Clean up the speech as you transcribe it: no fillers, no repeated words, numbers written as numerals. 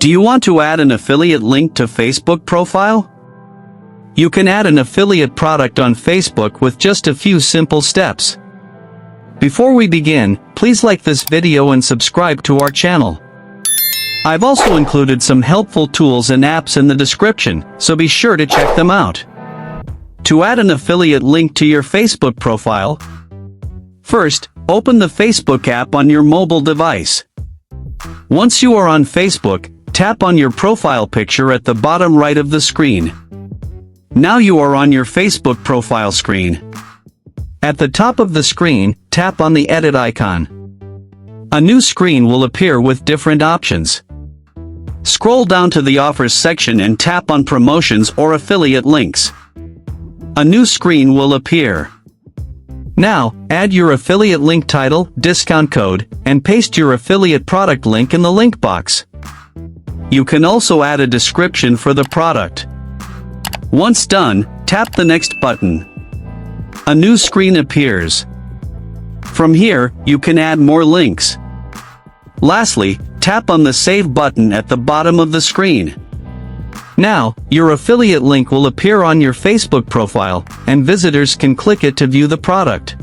Do you want to add an affiliate link to Facebook profile? You can add an affiliate product on Facebook with just a few simple steps. Before we begin, please like this video and subscribe to our channel. I've also included some helpful tools and apps in the description, so be sure to check them out. To add an affiliate link to your Facebook profile, first, open the Facebook app on your mobile device. Once you are on Facebook, tap on your profile picture at the bottom right of the screen. Now you are on your Facebook profile screen. At the top of the screen, tap on the edit icon. A new screen will appear with different options. Scroll down to the offers section and tap on promotions or affiliate links. A new screen will appear. Now, add your affiliate link title, discount code, and paste your affiliate product link in the link box. You can also add a description for the product. Once done, tap the next button. A new screen appears. From here, you can add more links. Lastly, tap on the Save button at the bottom of the screen. Now, your affiliate link will appear on your Facebook profile, and visitors can click it to view the product.